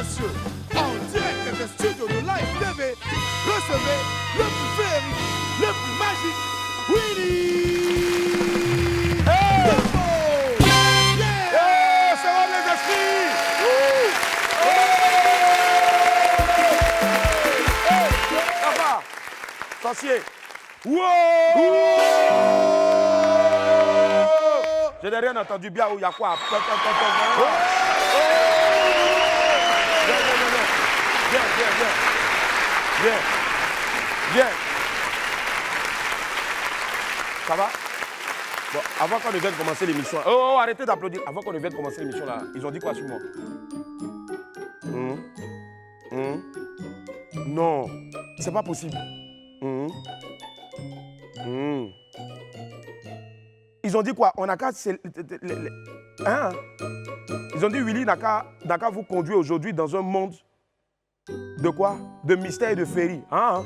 messieurs, en direct des studios de Live TV, recevez le plus féerique, le plus magique, Willy. Hey! Yeah! Ça va les esprits? Ça va? Sorcier. Wow! Je n'ai rien entendu bien où il y a quoi? Viens. Ça va? Bon, avant qu'on ne vienne commencer l'émission. Oh, arrêtez d'applaudir. Avant qu'on ne vienne commencer l'émission là, ils ont dit quoi sur moi? Non, c'est pas possible. Ils ont dit quoi? On n'a qu'à... Hein? Ils ont dit Willy n'a qu'à vous conduire aujourd'hui dans un monde de quoi? De mystère et de féerie. Hein?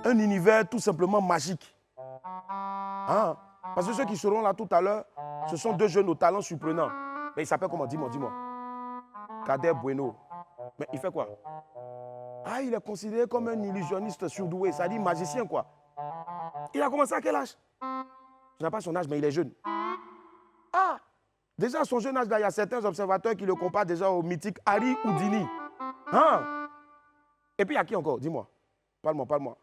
Un univers tout simplement magique. Hein? Parce que ceux qui seront là tout à l'heure, ce sont deux jeunes aux talents surprenants. Mais il s'appelle comment? Dis-moi. Kader Bueno. Mais il fait quoi? Ah, il est considéré comme un illusionniste surdoué, c'est-à-dire magicien quoi. Il a commencé à quel âge? Je n'ai pas son âge, mais il est jeune. Ah! Déjà, à son jeune âge, il y a certains observateurs qui le comparent déjà au mythique Harry Houdini. Hein? Et puis, il y a qui encore? Dis-moi. Parle-moi.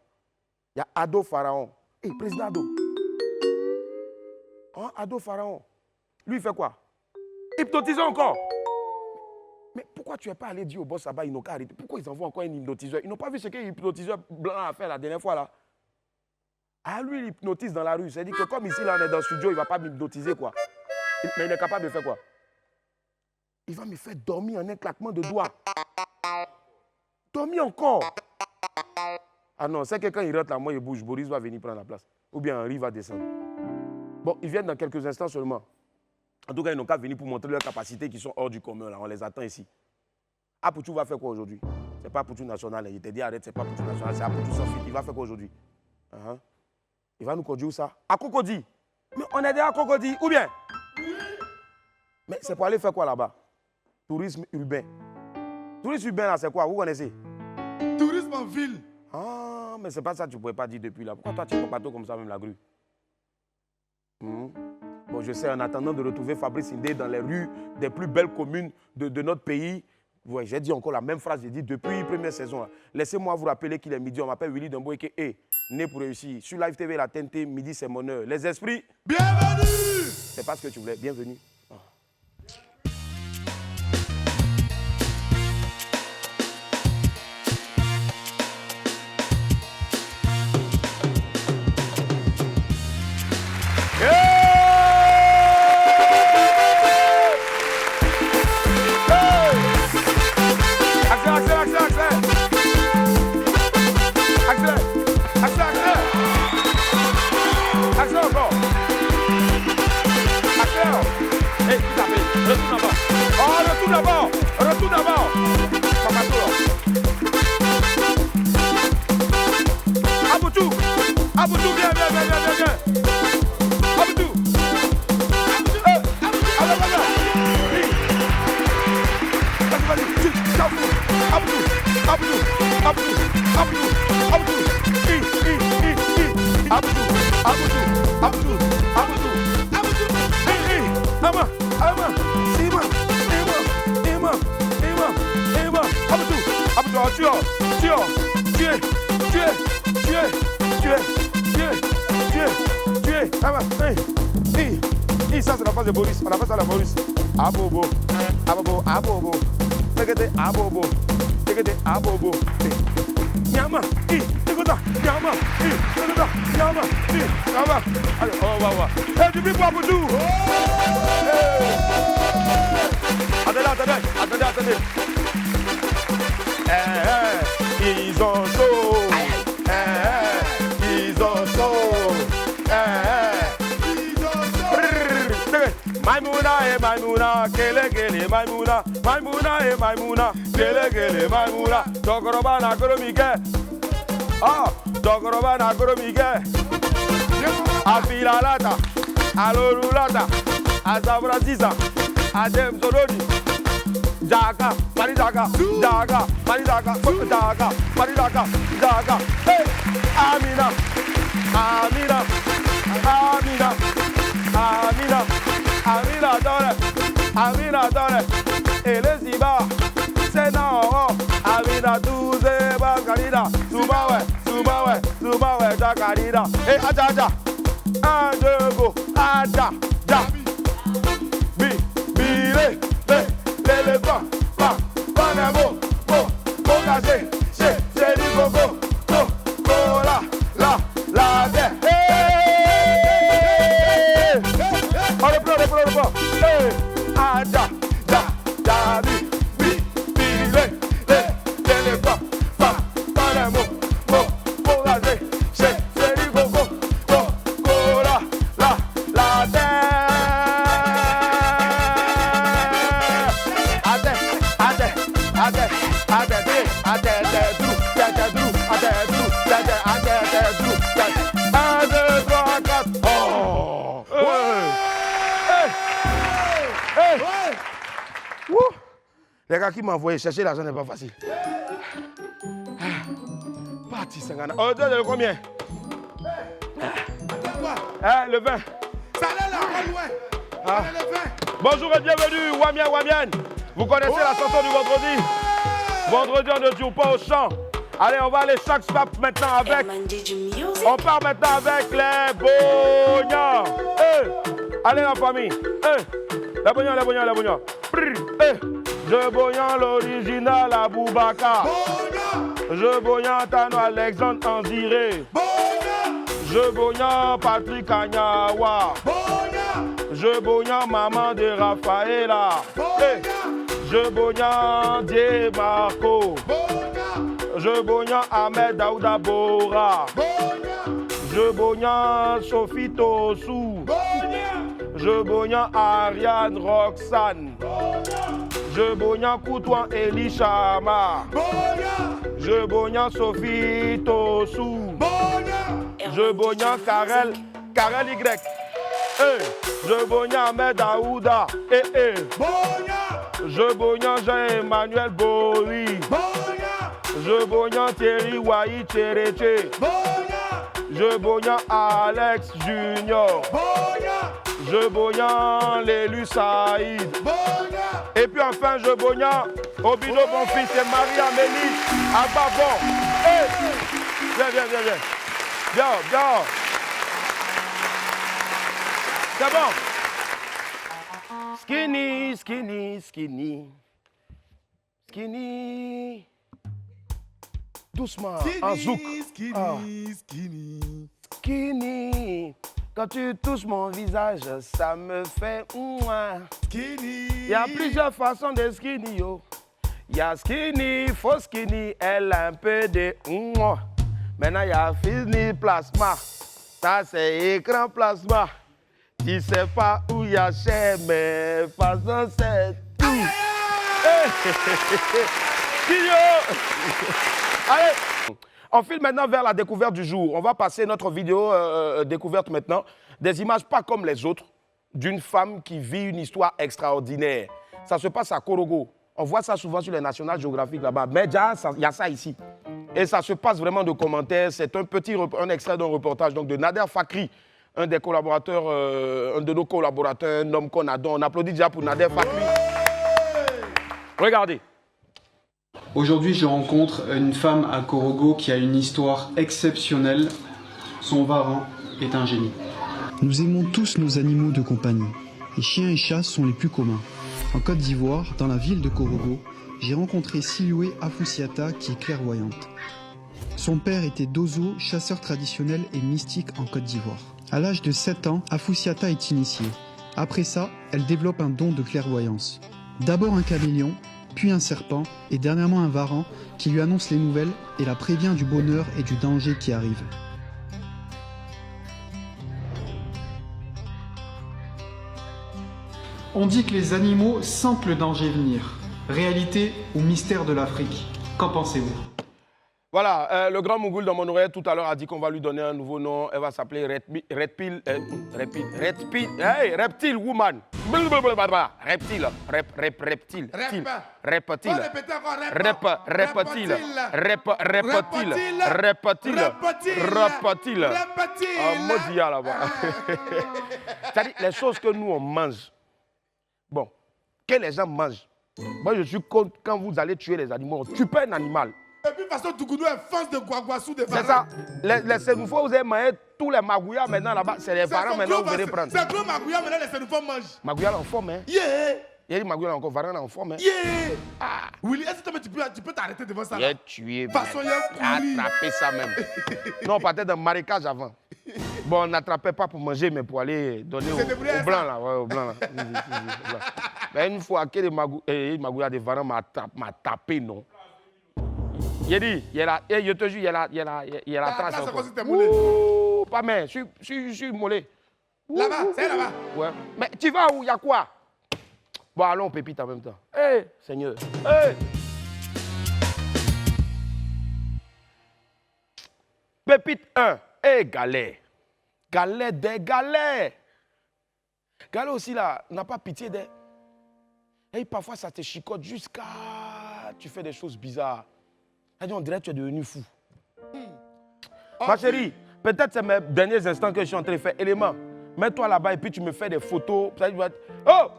Il y a Ado Pharaon. Hé, président Ado. Hein? Ado Pharaon. Lui, il fait quoi? Hypnotiser encore. Mais pourquoi tu n'es pas allé dire au boss là-bas, ils n'ont qu'à arrêter? Pourquoi ils envoient encore un hypnotiseur? Ils n'ont pas vu ce qu'un hypnotiseur blanc a fait la dernière fois là? Ah, lui, il hypnotise dans la rue. C'est-à-dire que comme ici, là, on est dans le studio, il ne va pas m'hypnotiser, quoi. Mais il est capable de faire quoi? Il va me faire dormir en un claquement de doigts. Dormir encore. Ah non, c'est que quand il rentre là, moi, il bouge. Boris va venir prendre la place. Ou bien Henri va descendre. Bon, ils viennent dans quelques instants seulement. En tout cas, ils n'ont qu'à venir pour montrer leurs capacités qui sont hors du commun, là. On les attend ici. Apoutou va faire quoi aujourd'hui? C'est pas Apoutou national. Il t'a dit arrête, c'est pas Apoutou national, c'est Apoutou sans fil. Il va faire quoi aujourd'hui? Il va nous conduire où ça? À Cocody. Mais on est déjà à Cocody, ou bien? Mais c'est pour aller faire quoi là-bas? Tourisme urbain. Tourisme urbain là, c'est quoi? Vous connaissez? Tourisme en ville. Ah, mais c'est pas ça que tu ne pouvais pas dire depuis là. Pourquoi toi tu es pas comme ça même la grue? Bon, je sais, en attendant de retrouver Fabrice Indé dans les rues des plus belles communes de notre pays. Ouais, j'ai dit encore la même phrase, j'ai dit depuis la première saison. Laissez-moi vous rappeler qu'il est midi, on m'appelle Willy Dembo et que né pour réussir. Sur Live TV, la TNT, midi c'est mon heure. Les esprits, bienvenue! C'est pas ce que tu voulais, bienvenue. Retour d'abord. Aboutou, viens. Aboutou. Ça c'est la phase de Boris, on a fait ça à la Boris. Abobo. Tegete abobo. Nyama, nyama. Allez, on va voir. Hey, du bip Aboutou. Attendez. Ils ont chaud. Maimouna, kele, Maimouna, kele, Maimouna, Dogorobana Goromige, Dogorobana Goromige, Afilalata, Alorulata, Azabraziza, Adem Zoloni, Jaga, Mari Jaga, Jaga, Mari Jaga, Jaga, Mari Jaga, Jaga. Hey, Amina, Amina, Amina, Amina, Amina Dore, Amina Dore. Et le Ziba, c'est non, Amina Douze, Bascarida, Subawe, Subawe, Subawe, Jacarida. Et Aja, Aja, un, deux, go, Aja, Ja, Bi, Bile, l'éléphant, pas, Panamo, Bocagé, c'est du coco, Cola, la terre. On reprend, hey, Aja, Ja, Jabi, Bi, Bile, l'éléphant, pas, Panamo, Bocagé, c'est du coco, Cola, la terre. Les gars qui m'ont envoyé chercher l'argent n'est pas facile. Parti Sangana. Oh, le combien? Le 20. Ça allait là, loin. Le 20. Bonjour et bienvenue, Wamien Wamienne. Vous connaissez la chanson du vendredi? Vendredi, on ne joue pas au chant. Allez, on va aller chaque snap maintenant avec. On part maintenant avec les bognons. Allez, la famille. Les bognons, les bognons, les bognons. Je bognon l'original à Boubaka. Je bognon Tano Alexandre Anziré. Je bognon Patrick Anyawa. Je bognon maman de Rafaela. Je bognon Die Marco. Je bognon Ahmed Daouda Bora. Je bognon Sophie Tossou. Je bognon Ariane Roxane. Je bognon Koutouan Eli Chama. Je bognon Sophie Tossou. Je bognon Karel Y. Je bognon Ahmed Daouda. Je bognon Jean-Emmanuel Bory. Je bognon Thierry Wahi Tchereche. Je bognon Alex Junior. Je bognon l'élu Saïd. Et puis enfin, je bognon Obido mon fils et Marie-Amélie Ababon. Viens, viens, viens, viens. Viens, viens. C'est bon. Skinny, skinny, skinny. Skinny. Doucement, en zouk. Skinny. Skinny. Quand tu touches mon visage, ça me fait ouin. Skinny. Il y a plusieurs façons de skinny, yo. Il y a skinny, faux skinny, elle a un peu de ouin. Maintenant, il y a fini plasma. Ça, c'est écran plasma. Tu sais pas où il y a cher, mais façon, c'est tout. Allez, on file maintenant vers la découverte du jour. On va passer notre vidéo découverte maintenant. Des images pas comme les autres d'une femme qui vit une histoire extraordinaire. Ça se passe à Korogo. On voit ça souvent sur les National Geographic là-bas. Mais déjà, il y a ça ici. Et ça se passe vraiment de commentaires. C'est un extrait d'un reportage donc, de Nader Fakri, un des collaborateurs, un de nos collaborateurs, un homme qu'on adore. On applaudit déjà pour Nader Fakri. Regardez. Aujourd'hui, je rencontre une femme à Korogo qui a une histoire exceptionnelle. Son varan est un génie. Nous aimons tous nos animaux de compagnie. Les chiens et chats sont les plus communs. En Côte d'Ivoire, dans la ville de Korogo, j'ai rencontré Siloué Afoussiata qui est clairvoyante. Son père était Dozo, chasseur traditionnel et mystique en Côte d'Ivoire. À l'âge de 7 ans, Afoussiata est initiée. Après ça, elle développe un don de clairvoyance. D'abord un caméléon, puis un serpent et dernièrement un varan qui lui annonce les nouvelles et la prévient du bonheur et du danger qui arrive. On dit que les animaux sentent le danger venir. Réalité ou mystère de l'Afrique? Qu'en pensez-vous? Voilà, le grand Mougoul dans mon oreille tout à l'heure a dit qu'on va lui donner un nouveau nom. Elle va s'appeler Reptile Woman. Reptile. Reptile. Rep. Reptile. Faut répéter encore. Reptile. Reptile. Oh, maudit là-bas. C'est-à-dire les choses que nous on mange. Bon, que les gens mangent. Moi je suis contre quand vous allez tuer les animaux. On tue pas un animal. Et puis, de toute façon, Tougoudou est force de Guaguassou de C'est ça. Les Sénoufos, vous avez mangé tous les magouillas maintenant là-bas. C'est les parents maintenant que vous allez prendre. C'est gros magouilla maintenant, les Sénoufos mangent. Magouilla en forme, hein. Yeah! Il y a des magouillas encore, Varan en forme, hein. Yeah! Willy, est-ce que tu peux t'arrêter devant ça? Il Là? est tué. Façon, il y a un coulis. Attraper ça même. Non, on partait d'un marécage avant. Bon, on n'attrapait pas pour manger, mais pour aller donner aux blancs là. Ouais, aux blancs là. Aux blancs. Mais une fois que les magouillas de Varan m'a tapé, non. Il dit, je te jure, il y a la trace encore. Ouh, pas mal, je suis mollet. Là-bas, c'est là-bas. Ouais. Mais tu vas où? Il y a quoi? Bon, allons, pépite en même temps. Hé, Seigneur. Hé. Pépite 1. Hé, galet. Galet des galets. Galet aussi, là, n'a pas pitié des... Et parfois, ça te chicote jusqu'à... Tu fais des choses bizarres. On dirait que tu es devenu fou. Ma chérie, peut-être c'est mes derniers instants que je suis en train de faire. Élément, mets-toi là-bas et puis tu me fais des photos. Oh!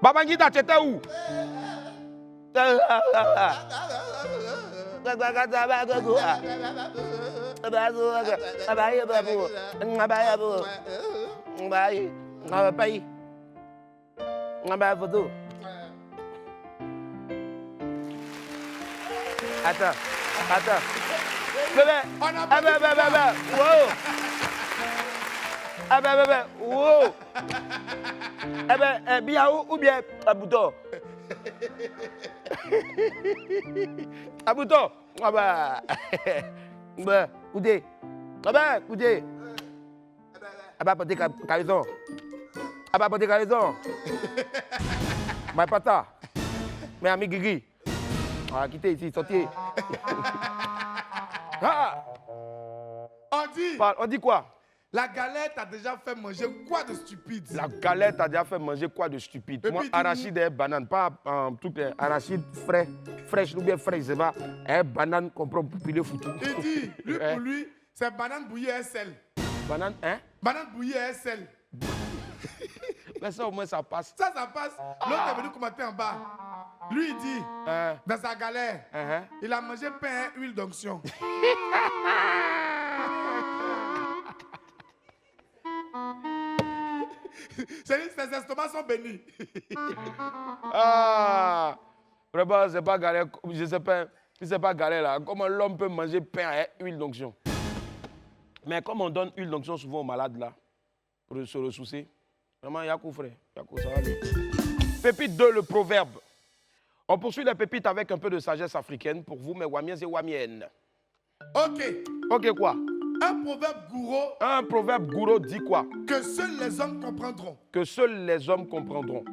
Babangida, tu étais où? Attends. Bébé. Wow. Bébé. Wow. Biaou ou bien Abouto? Abouto. Coudé. Coudé. Porter caraison. Porter caraison. Ma pata. Mes amis Guigui. Ah, quittez ici, sortez. Ah. On dit quoi? La galette a déjà fait manger quoi de stupide? La galette a déjà fait manger quoi de stupide? Moi, arachide et banane, pas tout les arachides frais, fraîches ou bien frais, c'est pas. Banane qu'on prend pour piler foutu. Il dit, lui pour lui, c'est banane bouillie et sel. Banane, hein? Banane bouillie et sel. Mais ça, au moins, ça passe. Ça passe. L'autre est venu commenter en bas. Lui, il dit, dans sa galère, il a mangé pain et huile d'onction. Ses estomacs sont bénis. Ah, vraiment, c'est pas galère. Je sais pas, c'est pas galère là. Comment l'homme peut manger pain et huile d'onction? Mais comme on donne huile d'onction souvent aux malades là, pour se ressourcer, vraiment, Yakou frère, Yakou, ça va aller. Pépite 2, le proverbe. On poursuit les pépites avec un peu de sagesse africaine pour vous, mes wamiens et wamiennes. Ok. Ok quoi? Un proverbe gourou. Un proverbe gourou dit quoi? Que seuls les hommes comprendront. Que seuls les hommes comprendront.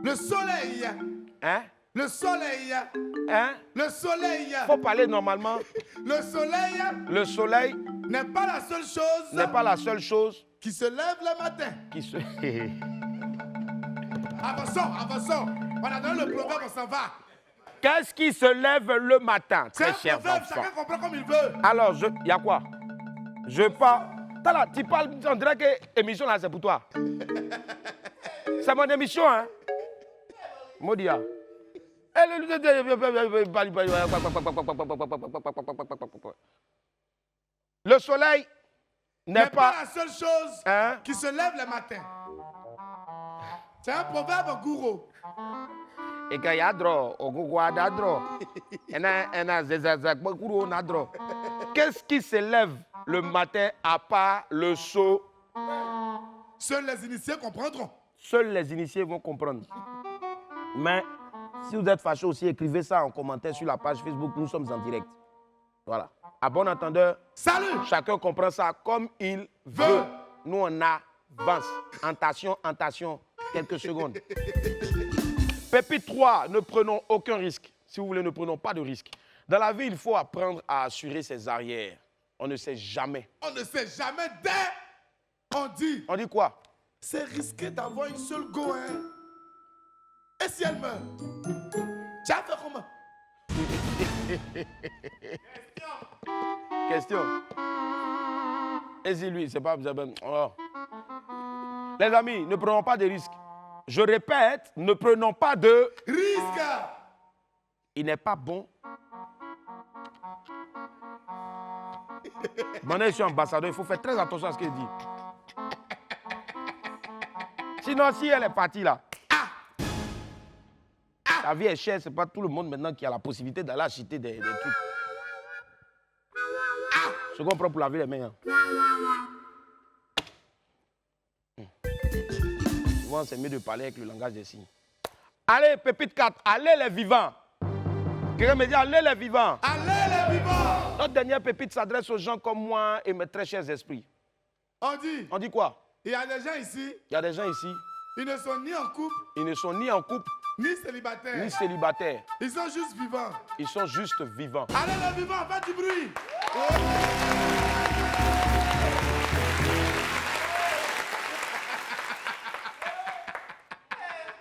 Le soleil. Hein? Le soleil. Hein? Le soleil. Faut parler normalement. Le soleil. Le soleil. N'est pas la seule chose. N'est pas la seule chose. Qui se lève le matin. Qui se... Avançons. On a donné le proverbe, on s'en va. Qu'est-ce qui se lève le matin, très chers enfants? Chacun comprend comme il veut. Alors, il y a quoi? Je parle. Tu parles, on dirait que l'émission là, c'est pour toi. C'est mon émission, hein? Modia. Le soleil n'est pas la seule chose qui se lève le matin. C'est un proverbe gourou. Et quand il y a drôle, qu'est-ce qui se lève le matin à part le seau? Seuls les initiés comprendront. Seuls les initiés vont comprendre. Mais si vous êtes fâché aussi, écrivez ça en commentaire sur la page Facebook. Nous sommes en direct. Voilà. À bon entendeur, salut! Chacun comprend ça comme il veut. Nous, on avance. Attention, quelques secondes. Pépite 3, ne prenons aucun risque. Si vous voulez, ne prenons pas de risque. Dans la vie, il faut apprendre à assurer ses arrières. On ne sait jamais. On ne sait jamais dès. On dit. On dit quoi? c'est risqué d'avoir une seule go, hein. Et si elle meurt, tu as fait comment? Question. Et si lui, c'est pas... Oh. Les amis, ne prenons pas de risques. Je répète, ne prenons pas de risque. Il n'est pas bon. Maintenant, je suis ambassadeur, il faut faire très attention à ce qu'il dit. Sinon, si elle est partie là, la vie est chère, c'est pas tout le monde maintenant qui a la possibilité d'aller acheter des trucs. Je comprends pour laver les mains. Souvent, c'est mieux de parler avec le langage des signes. Allez, Pépite 4, allez les vivants. Quelqu'un me dit, allez les vivants. Allez les vivants. Notre dernière pépite s'adresse aux gens comme moi et mes très chers esprits. On dit. On dit quoi? Il y a des gens ici. Il y a des gens ici. Ils ne sont ni en couple. Ils ne sont ni en couple. Ni célibataires. Ni célibataires. Ils sont juste vivants. Ils sont juste vivants. Allez les vivants, faites du bruit.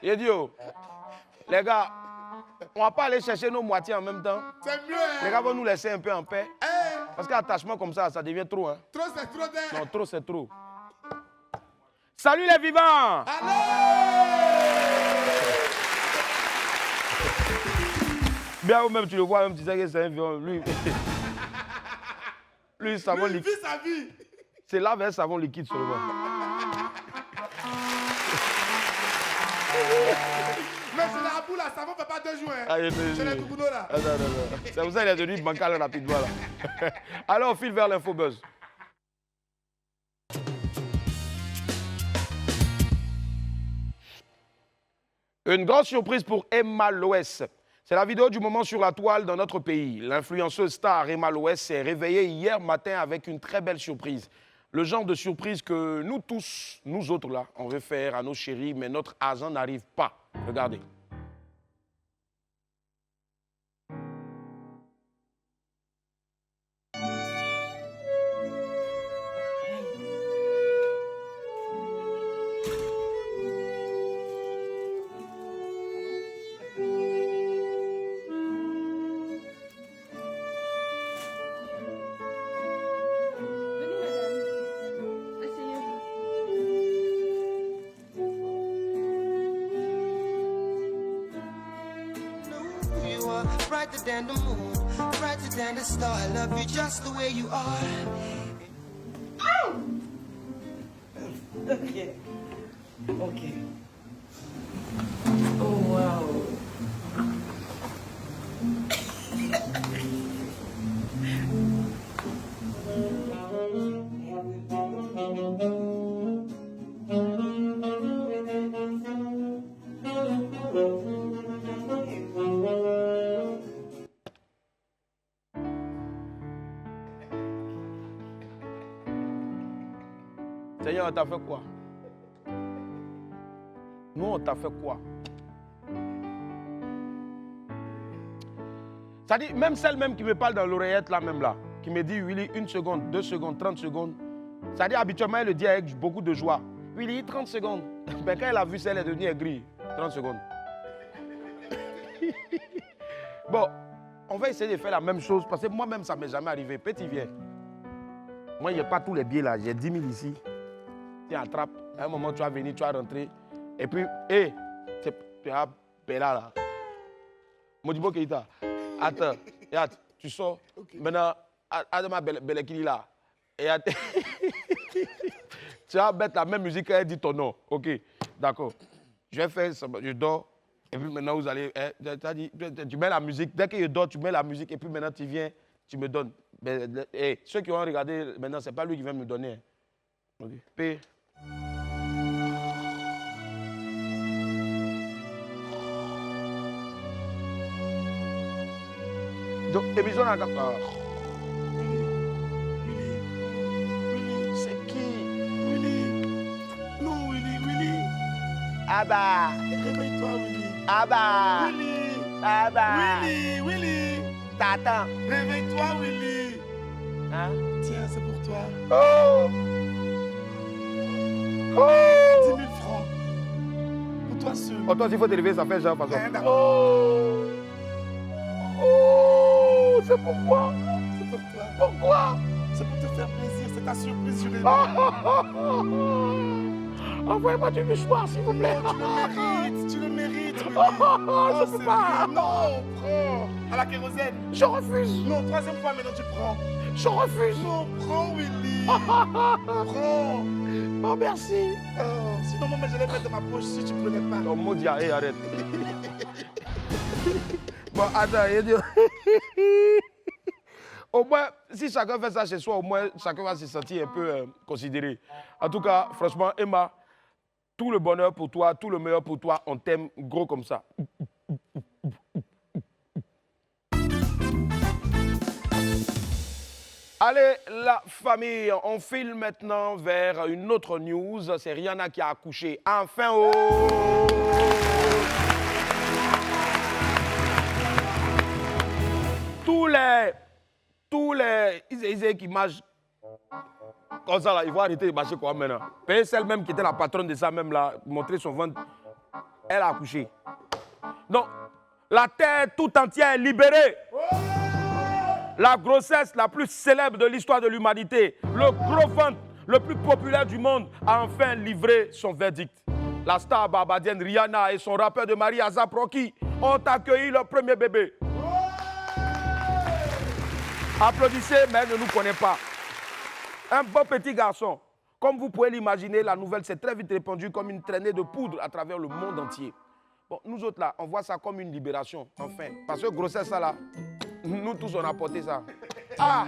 Il dit, oh, les gars, on ne va pas aller chercher nos moitiés en même temps. C'est mieux. Hein? Les gars vont nous laisser un peu en paix. Hey. Parce qu'attachement comme ça devient trop. Hein. Trop, c'est trop d'air. Non, trop, c'est trop. Salut les vivants. Allez. Bien vous-même, tu le vois, même tu sais que c'est un vivant. Lui, savon Lui, il liquide. vit sa vie. C'est là vers savon liquide seulement. Mais c'est la boule, là, ça ne fait pas 2 jours. Hein. Ah, C'est les toubounos là. Non. C'est pour ça qu'il est devenu bancal rapidement là. Alors on file vers l'infobuzz. Une grande surprise pour Emma Loès. C'est la vidéo du moment sur la toile dans notre pays. L'influenceuse star Emma Loès s'est réveillée hier matin avec une très belle surprise. Le genre de surprise que nous tous, nous autres là, on veut faire à nos chéris, mais notre argent n'arrive pas. Regardez. Brighter than the moon, brighter than the star. I love you just the way you are. Okay. Okay. Oh, wow. Seigneur, on t'a fait quoi? Nous, on t'a fait quoi? Ça dit, même celle même qui me parle dans l'oreillette là même là, qui me dit, Willy, 1 seconde, 2 secondes, 30 secondes. Ça dit, habituellement, elle le dit avec beaucoup de joie. Willy, 30 secondes. Mais quand elle a vu ça, elle est devenue aigrie. 30 secondes. Bon, on va essayer de faire la même chose parce que moi-même, ça ne m'est jamais arrivé. Petit viens. Moi, il n'y a pas tous les billets là. J'ai 10 000 ici. Tu attrapes. À un moment, tu vas venir, tu vas rentrer. Et puis, hé, tu as Bella là. Modibo Keita. Attends, tu sors. Okay. Maintenant, Adama Belekili là. Et tu vas mettre la même musique qu'elle dit ton nom. Ok, d'accord. Je vais faire ça, je dors. Et puis maintenant, vous allez. Tu mets la musique. Dès que je dors, tu mets la musique. Et puis maintenant, tu viens, tu me donnes. Et ceux qui ont regardé, maintenant, ce n'est pas lui qui va me donner. Ok. P. Donc, émission à Willy, c'est qui? Willy. Non, Willy. Abba. Réveille-toi, Willy. Abba. Willy. Abba. Willy. Tata. Réveille-toi, Willy. Hein? Tiens, c'est pour toi. Oh. 10 000 francs. Pour toi seul. Oh, toi, s'il faut t'élever, ça fait genre façon. Eh, d'accord. Oh, c'est pourquoi? C'est pour toi. Pourquoi? C'est pour te faire plaisir. C'est ta surprise sur les Envoyez-moi du mouchoir, s'il vous plaît. Tu le mérites. Je Oh, peux c'est pas. bien. Non, prends. À la kérosène. Je refuse. Non, troisième fois maintenant tu prends. Je refuse. Non, prends Willy. Prends. Oh, merci. Oh, sinon moi je vais mettre dans ma poche si tu ne prenais pas. Ton mot diarrhée, arrête. Bon, attends, il dit... Au moins, si chacun fait ça chez soi, au moins, chacun va se sentir un peu considéré. En tout cas, franchement, Emma, tout le bonheur pour toi, tout le meilleur pour toi, on t'aime gros comme ça. Allez, la famille, on file maintenant vers une autre news. C'est Rihanna qui a accouché. Enfin, oh! Tous les Isaïs qui marchent comme ça, là, ils vont arrêter de marcher quoi maintenant. Celle-même qui était la patronne de ça même là, montrer son ventre, elle a accouché. Donc, la terre tout entière est libérée. La grossesse la plus célèbre de l'histoire de l'humanité, le gros ventre le plus populaire du monde, a enfin livré son verdict. La star barbadienne Rihanna et son rappeur de mari A$AP Rocky ont accueilli leur premier bébé. Applaudissez, mais elle ne nous connaît pas. Un beau petit garçon. Comme vous pouvez l'imaginer, la nouvelle s'est très vite répandue comme une traînée de poudre à travers le monde entier. Bon, nous autres là, on voit ça comme une libération, enfin. Parce que grossesse, ça là, nous tous on a porté ça. Ah,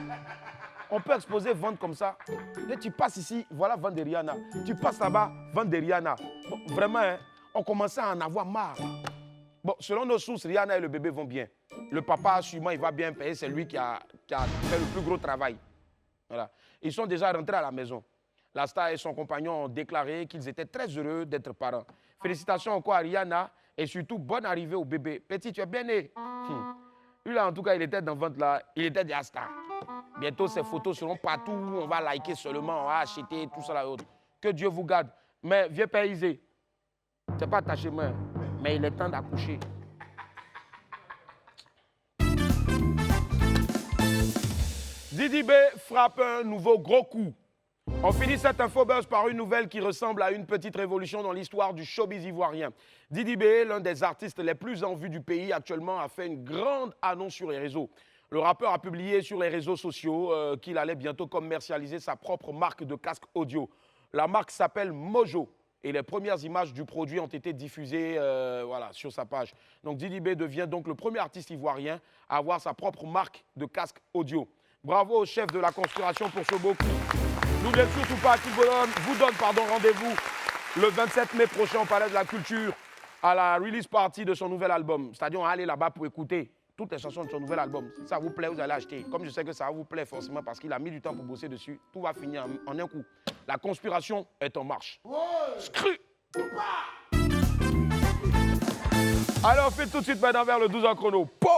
on peut exposer vente comme ça. Et tu passes ici, voilà vente de Rihanna. Tu passes là-bas, vente de Rihanna. Bon, vraiment, hein, on commençait à en avoir marre. Bon, selon nos sources, Rihanna et le bébé vont bien. Le papa, sûrement, il va bien payer. C'est lui qui a fait le plus gros travail. Voilà. Ils sont déjà rentrés à la maison. La star et son compagnon ont déclaré qu'ils étaient très heureux d'être parents. Félicitations encore à Rihanna et surtout bonne arrivée au bébé. Petit, tu es bien né. Lui là, en tout cas, il était dans le ventre là. Il était déjà star. Bientôt, ces photos seront partout. On va liker seulement, on va acheter, tout ça là. Que Dieu vous garde. Mais vieux père Isé, c'est pas ta chemin, mais il est temps d'accoucher. Didi B frappe un nouveau gros coup. On finit cette infobuzz par une nouvelle qui ressemble à une petite révolution dans l'histoire du showbiz ivoirien. Didi B, l'un des artistes les plus en vue du pays actuellement, a fait une grande annonce sur les réseaux. Le rappeur a publié sur les réseaux sociaux qu'il allait bientôt commercialiser sa propre marque de casque audio. La marque s'appelle Mojo et les premières images du produit ont été diffusées voilà, sur sa page. Donc Didi B devient donc le premier artiste ivoirien à avoir sa propre marque de casque audio. Bravo au chef de la conspiration pour ce beau coup. N'oubliez surtout pas qu'il vous donne rendez-vous le 27 mai prochain au Palais de la Culture à la release party de son nouvel album. C'est-à-dire, on va aller là-bas pour écouter toutes les chansons de son nouvel album. Si ça vous plaît, vous allez acheter. Comme je sais que ça vous plaît forcément parce qu'il a mis du temps pour bosser dessus, tout va finir en un coup. La conspiration est en marche. Scru. Allez, on fait tout de suite maintenant vers le 12 en chrono. Po!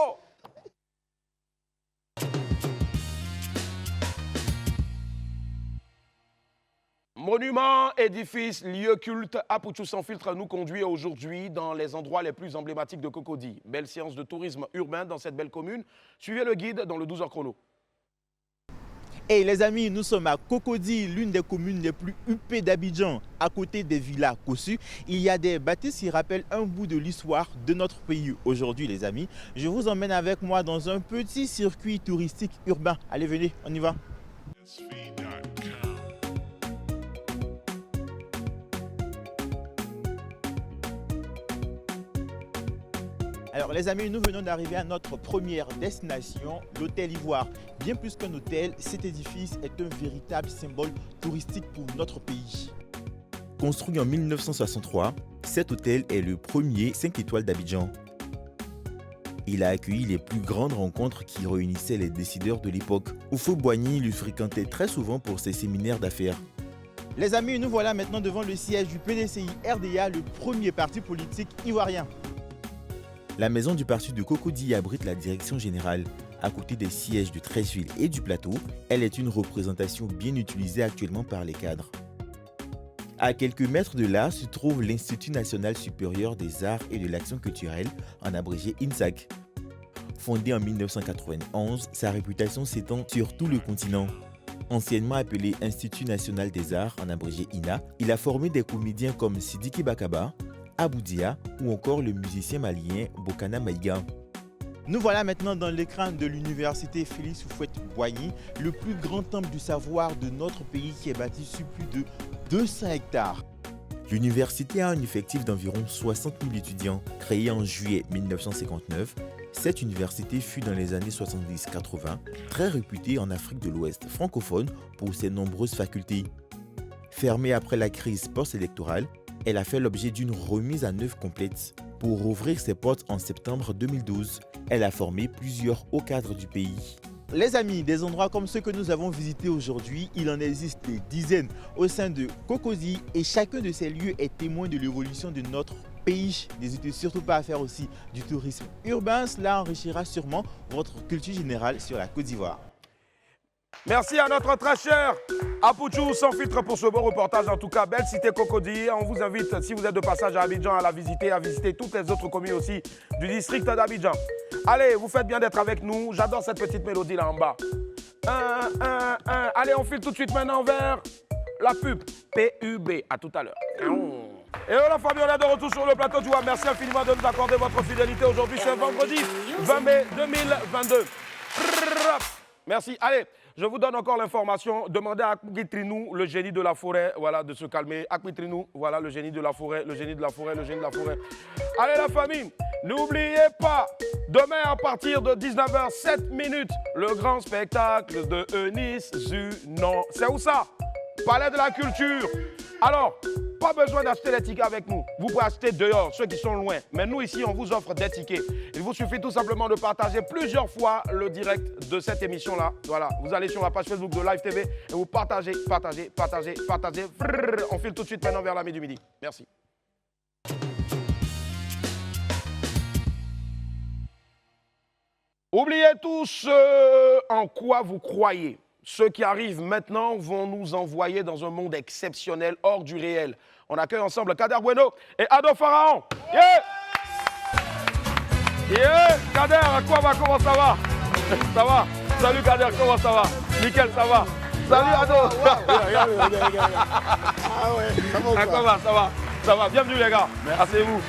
Monument, édifice, lieu culte, Apouchou sans filtre nous conduit aujourd'hui dans les endroits les plus emblématiques de Cocody. Belle séance de tourisme urbain dans cette belle commune. Suivez le guide dans le 12 heures chrono. Hey les amis, nous sommes à Cocody, l'une des communes les plus huppées d'Abidjan. À côté des villas Kossu, il y a des bâtisses qui rappellent un bout de l'histoire de notre pays. Aujourd'hui les amis, je vous emmène avec moi dans un petit circuit touristique urbain. Allez, venez, on y va. Alors les amis, nous venons d'arriver à notre première destination, l'hôtel Ivoire. Bien plus qu'un hôtel, cet édifice est un véritable symbole touristique pour notre pays. Construit en 1963, cet hôtel est le premier 5 étoiles d'Abidjan. Il a accueilli les plus grandes rencontres qui réunissaient les décideurs de l'époque. Oufo Boigny le fréquentait très souvent pour ses séminaires d'affaires. Les amis, nous voilà maintenant devant le siège du PDCI RDA, le premier parti politique ivoirien. La maison du parti de Cocody abrite la direction générale. À côté des sièges de Treichville et du Plateau, elle est une représentation bien utilisée actuellement par les cadres. À quelques mètres de là se trouve l'Institut national supérieur des arts et de l'action culturelle, en abrégé INSAC. Fondé en 1991, sa réputation s'étend sur tout le continent. Anciennement appelé Institut national des arts, en abrégé INA, il a formé des comédiens comme Sidiki Bakaba, Aboudia ou encore le musicien malien Bokana Maïga. Nous voilà maintenant dans l'écran de l'université Félix Houphouët-Boigny, le plus grand temple du savoir de notre pays qui est bâti sur plus de 200 hectares. L'université a un effectif d'environ 60 000 étudiants. Créée en juillet 1959, cette université fut dans les années 70-80 très réputée en Afrique de l'Ouest francophone pour ses nombreuses facultés. Fermée après la crise post-électorale, elle a fait l'objet d'une remise à neuf complète. Pour rouvrir ses portes en septembre 2012, elle a formé plusieurs hauts cadres du pays. Les amis, des endroits comme ceux que nous avons visités aujourd'hui, il en existe des dizaines au sein de Cocody et chacun de ces lieux est témoin de l'évolution de notre pays. N'hésitez surtout pas à faire aussi du tourisme urbain, cela enrichira sûrement votre culture générale sur la Côte d'Ivoire. Merci à notre très cher Apouchou sans filtre pour ce beau reportage. En tout cas, belle cité Cocody. On vous invite, si vous êtes de passage à Abidjan, à la visiter, à visiter toutes les autres communes aussi du district d'Abidjan. Allez, vous faites bien d'être avec nous. J'adore cette petite mélodie là en bas. Allez, on file tout de suite maintenant vers la pub. PUB. À tout à l'heure. Et la famille, on est de retour sur le plateau. Tu vois, merci infiniment de nous accorder votre fidélité. Aujourd'hui, c'est vendredi 20 mai 2022. Merci. Allez, je vous donne encore l'information. Demandez à Akwitrinou, le génie de la forêt, voilà, de se calmer. Akwitrinou, voilà, le génie de la forêt, le génie de la forêt, le génie de la forêt. Allez, la famille, n'oubliez pas, demain à partir de 19h07, le grand spectacle de Eunice Zunon. C'est où ça? Palais de la Culture. Alors, pas besoin d'acheter les tickets avec nous. Vous pouvez acheter dehors, ceux qui sont loin. Mais nous, ici, on vous offre des tickets. Il vous suffit tout simplement de partager plusieurs fois le direct de cette émission-là. Voilà, vous allez sur la page Facebook de Live TV et vous partagez. On file tout de suite maintenant vers la midi. Merci. Oubliez tous en quoi vous croyez. Ceux qui arrivent maintenant vont nous envoyer dans un monde exceptionnel, hors du réel. On accueille ensemble Kader Bueno et Ado Pharaon. Kader, comment ça va? Ça va? Salut Kader, comment ça va? Nickel, ça va? Salut Ado. Ah ouais, ça va ou pas? Ça va, bienvenue les gars. Asseyez-vous.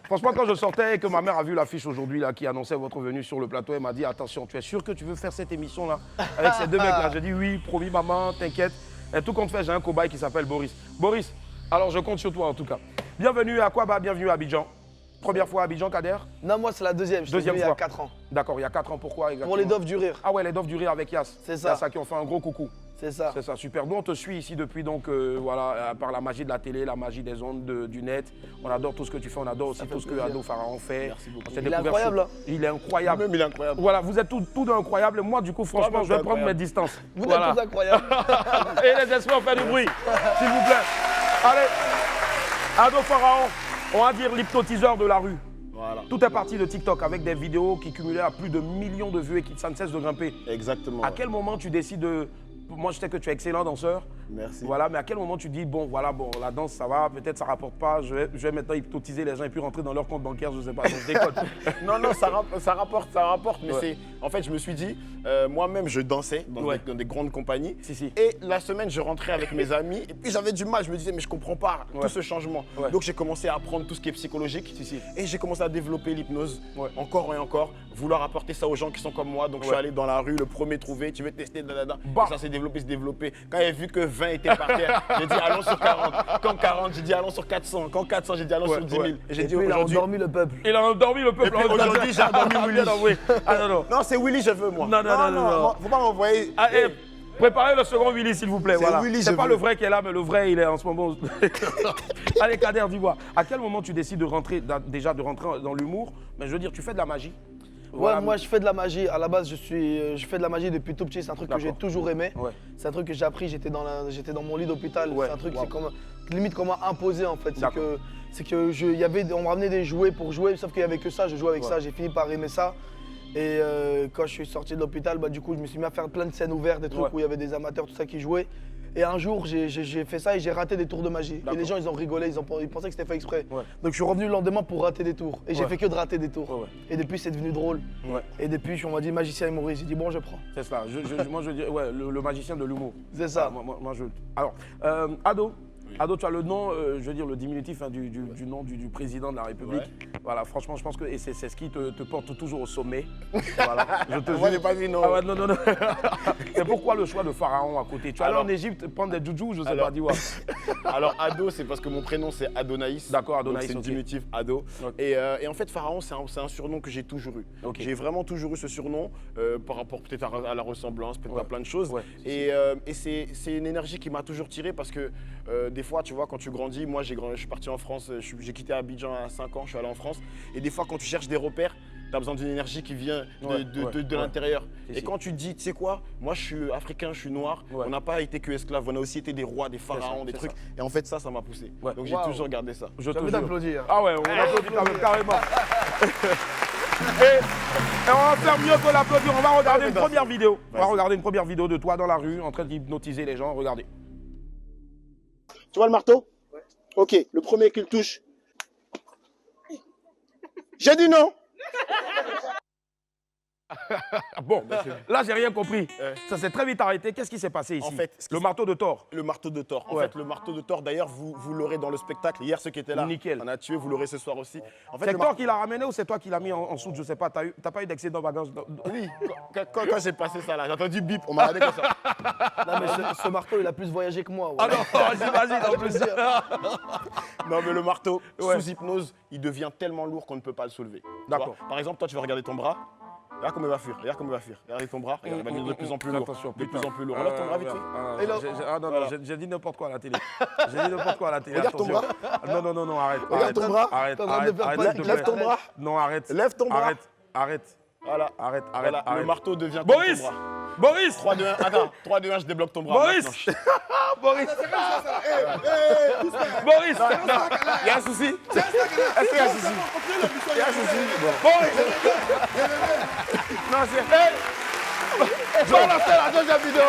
Franchement, quand je sortais et que ma mère a vu l'affiche aujourd'hui là, qui annonçait votre venue sur le plateau, elle m'a dit attention, tu es sûr que tu veux faire cette émission là avec ces deux mecs là? J'ai dit oui, promis maman, t'inquiète. Et tout compte fait, j'ai un cobaye qui s'appelle Boris. Boris, alors je compte sur toi en tout cas. Bienvenue à Aquaba, bienvenue à Abidjan. Première fois à Abidjan, Kader? Non, moi c'est la deuxième. Je suis venu il y a 4 ans. D'accord, il y a 4 ans, pourquoi exactement? Pour les Doves du Rire. Ah ouais, les Doves du Rire avec Yass. C'est ça. Yass qui ont fait un gros coucou. C'est ça. C'est ça, super. Nous, on te suit ici depuis, donc, voilà, par la magie de la télé, la magie des ondes, du net. On adore tout ce que tu fais, on adore aussi tout ce que Ado Pharaon fait. Merci beaucoup. Il est incroyable. Hein. Il est incroyable. Même il est incroyable. Voilà, vous êtes tous incroyables. Moi, du coup, franchement, je vais prendre mes distances. Vous êtes tous incroyables. Et les esprits, on fait du bruit, s'il vous plaît. Allez, Ado Pharaon, on va dire l'hypnotiseur de la rue. Voilà. Tout est parti de TikTok avec des vidéos qui cumulaient à plus de millions de vues et qui ça ne cesse de grimper. Exactement. À quel moment tu décides de... Moi, je sais que tu es excellent danseur. Merci. Voilà, mais à quel moment tu dis, bon, voilà, bon, la danse, ça va, peut-être ça rapporte pas, je vais maintenant hypnotiser les gens et puis rentrer dans leur compte bancaire, je sais pas, je déconne. Non, ça rapporte, mais c'est... En fait, je me suis dit, moi-même, je dansais dans des grandes compagnies. Si. Et la semaine, je rentrais avec mes amis et puis j'avais du mal, je me disais, mais je comprends pas tout ce changement. Donc, j'ai commencé à apprendre tout ce qui est psychologique. Et j'ai commencé à développer l'hypnose, encore et encore, vouloir apporter ça aux gens qui sont comme moi. Donc, je suis allé dans la rue, le premier trouvé, tu veux tester, et ça s'est développé. Quand j'ai vu que 20 étaient par terre, j'ai dit allons sur 40. Quand 40, j'ai dit allons sur 400. Quand 400, j'ai dit allons sur 10 000. Et j'ai dit il a endormi le peuple. Il a endormi le peuple. Et puis aujourd'hui, j'ai endormi Willy. Ah non. Non, c'est Willy, je veux moi. Non. Faut pas m'envoyer. Préparez le second Willy, s'il vous plaît. Voilà. C'est pas le vrai qui est là, mais le vrai, il est en ce moment. Allez, Kader, dis-moi, à quel moment tu décides de rentrer, déjà de rentrer dans l'humour? Mais je veux dire, tu fais de la magie. Ouais, moi je fais de la magie. À la base, je fais de la magie depuis tout petit. C'est un truc que j'ai toujours aimé. C'est un truc que j'ai appris. J'étais dans mon lit d'hôpital. C'est un truc, c'est comme limite qu'on m'a imposé en fait. On me ramenait des jouets pour jouer, sauf qu'il n'y avait que ça. Je jouais avec ça. J'ai fini par aimer ça. Et quand je suis sorti de l'hôpital, du coup, je me suis mis à faire plein de scènes ouvertes, des trucs où il y avait des amateurs, tout ça qui jouaient. Et un jour, j'ai fait ça et j'ai raté des tours de magie. Et les gens, ils ont rigolé, ils pensaient que c'était fait exprès. Donc je suis revenu le lendemain pour rater des tours. Et j'ai fait que de rater des tours. Et depuis, c'est devenu drôle. Et depuis, on m'a dit magicien humoriste. J'ai dit bon, je prends. C'est ça. Moi, je dis, ouais, le magicien de l'humour. C'est ça. Alors, Ado. Ado, tu as le nom, je veux dire, le diminutif du nom du président de la République. Voilà, franchement, je pense que c'est ce qui te porte toujours au sommet. Voilà, je te Moi, j'ai pas dit non. Ah ouais, non. C'est pourquoi le choix de Pharaon à côté? Tu allais en Égypte prendre des doudous, je sais pas dire. Alors, Ado, c'est parce que mon prénom, c'est Adonaïs. D'accord, Adonaïs. C'est le diminutif Ado. Et en fait, Pharaon, c'est un surnom que j'ai toujours eu. J'ai vraiment toujours eu ce surnom par rapport peut-être à la ressemblance, peut-être à plein de choses. Et c'est une énergie qui m'a toujours tiré parce que des fois, tu vois, quand tu grandis, moi je suis parti en France, j'ai quitté Abidjan à 5 ans, je suis allé en France. Et des fois, quand tu cherches des repères, tu as besoin d'une énergie qui vient de l'intérieur. Et quand tu te dis, tu sais quoi, moi je suis africain, je suis noir, on n'a pas été que esclaves, on a aussi été des rois, des pharaons, des trucs. Et en fait, ça m'a poussé. Donc j'ai toujours gardé ça. Je te t'applaudir. Ah ouais, on applaudit carrément. Et on va faire mieux que l'applaudir, on va regarder une première vidéo. On va regarder une première vidéo de toi dans la rue en train d'hypnotiser les gens. Regardez. Tu vois le marteau? Ouais. Ok, le premier qui le touche. J'ai dit non. Bon, là j'ai rien compris. Ça s'est très vite arrêté. Qu'est-ce qui s'est passé ici? En fait, le marteau de Thor. Le marteau de Thor. En fait, le marteau de Thor, d'ailleurs, vous l'aurez dans le spectacle. Hier, ceux qui étaient là, nickel. On a tué, vous l'aurez ce soir aussi. En fait, c'est toi qui l'as ramené ou c'est toi qui l'as mis en soute? Je sais pas, t'as pas eu d'accident bagage? Oui, quand j'ai passé ça là, j'ai entendu bip, on m'a regardé comme ça. Non mais ce marteau, il a plus voyagé que moi. Ah non, j'imagine en plus. Non mais le marteau, sous hypnose, il devient tellement lourd qu'on ne peut pas le soulever. D'accord. Par exemple, toi tu vas regarder ton bras. Regarde comment il va fuir, regarde comment il va fuir. Regarde ton bras, regarde, il va devenir de plus en plus lourd. Attention, de plus en plus lourd. Enlève ton bras vite fait. Ah non, non, j'ai dit n'importe quoi à la télé. J'ai dit n'importe quoi à la télé. Regarde ton bras. Non, arrête. Regarde ton bras. Arrête. Lève ton bras. Non, arrête. Lève ton bras. Arrête. Voilà. Arrête. Le marteau devient Boris. ton bras. Boris. 3, 2, 1, attends. 3, 2, 1, je débloque ton bras. Boris. Boris. Boris. Il y a un souci? Est-ce qu'il y a un souci? Il y a un souci. Boris. Non, c'est... Je vais lancer la deuxième vidéo.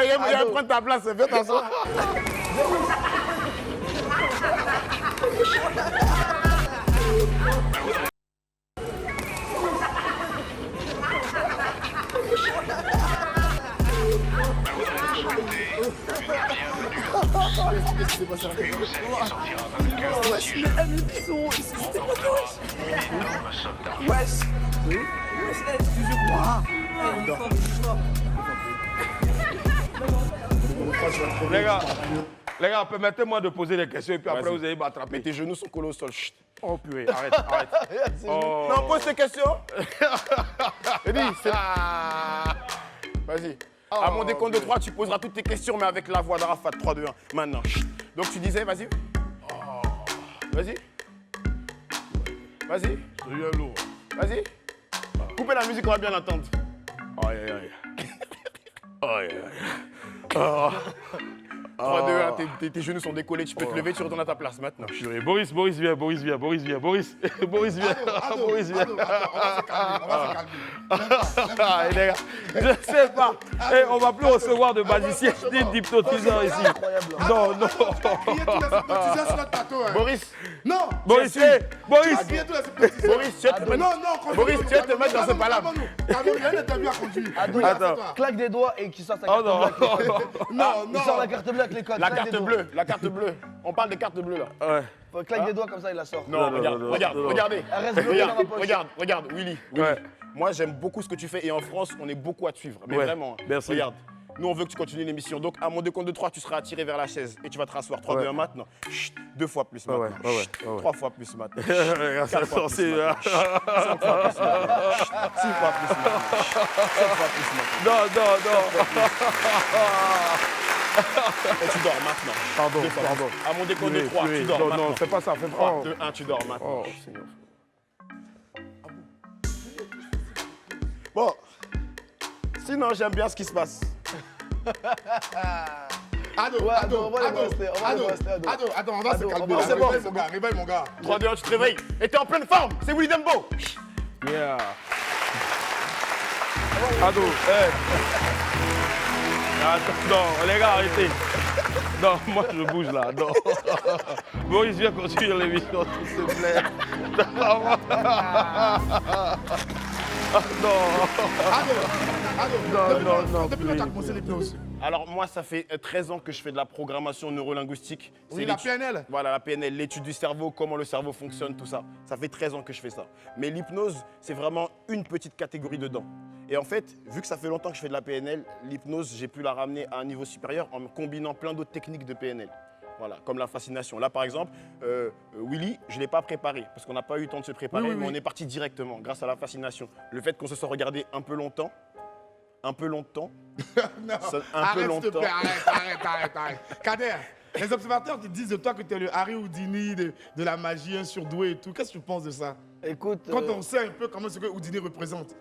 Il va prendre ta place, viens t'asseoir. Les gars, permettez-moi de poser des questions et puis après vous allez m'attraper. Tes genoux sont collés au sol. Chut. Oh purée, arrête. Oh. Non, pose tes questions. Vas-y. À mon décompte de 3, tu poseras toutes tes questions, mais avec la voix d'Arafat. 3, 2, 1. Maintenant. Chut. Donc tu disais, vas-y. Vas-y. Vas-y. Vas-y. Coupez la musique, on va bien l'entendre. Aïe. 3, 2, 1, tes genoux sont décollés, tu peux te lever, tu retournes à ta place maintenant. Boris viens. Boris viens. Ado, on va se calmer. Les gars, je sais pas. On va plus recevoir de magiciens d'hypnotiseurs ici. Non. Boris. Non. Boris, tu es te mettre dans ce palabre. Attends. Claque des doigts et qu'il sorte sa Oh carte bleue. Non. Il sort la carte bleue avec les codes. La carte bleue. On parle des cartes bleues là. Ouais. Claque des doigts comme ça, il la sort. Non, regardez. Elle reste bloquée dans ma poche. Regarde, Willy. Ouais. Moi, j'aime beaucoup ce que tu fais et en France, on est beaucoup à te suivre. Mais vraiment, merci. Regarde. Nous, on veut que tu continues l'émission. Donc, à mon décompte de 3, tu seras attiré vers la chaise et tu vas te rasseoir. 3, 2, 1 maintenant. Chut, 2 fois plus maintenant. 3 fois plus maintenant. 4 fois plus maintenant. 5 fois plus maintenant. 6 fois plus maintenant. 7 fois plus maintenant. Non. Et tu dors maintenant. Pardon. À mon décompte de 3, tu dors maintenant. Non, fais pas ça. 3, 2, 1, tu dors maintenant. Oh, Seigneur. Bon. Sinon, j'aime bien ce qui se passe. Ado, on va se calmer. C'est bon. Réveille mon gars. 3, 2, 1, tu te réveilles. Et t'es en pleine forme. C'est Willy Dembo. Yeah. Ado, non, les gars, arrêtez. Non, moi je bouge là. Non. Maurice, viens continuer l'émission, s'il te plaît. Non. Depuis quand tu as commencé l'hypnose? Alors moi, ça fait 13 ans que je fais de la programmation neurolinguistique. Oui, la PNL. Voilà, la PNL, l'étude du cerveau, comment le cerveau fonctionne, tout ça. Ça fait 13 ans que je fais ça. Mais l'hypnose, c'est vraiment une petite catégorie dedans. Et en fait, vu que ça fait longtemps que je fais de la PNL, l'hypnose, j'ai pu la ramener à un niveau supérieur en combinant plein d'autres techniques de PNL. Voilà, comme la fascination. Là, par exemple, Willy, je ne l'ai pas préparé parce qu'on n'a pas eu le temps de se préparer, mais on est parti directement grâce à la fascination. Le fait qu'on se soit regardé un peu longtemps. Non, arrête, s'il te plaît, arrête. Kader, les observateurs te disent de toi que tu es le Harry Houdini de la magie, un surdoué et tout. Qu'est-ce que tu penses de ça? Écoute, quand on sait un peu comment ce que Houdini représente.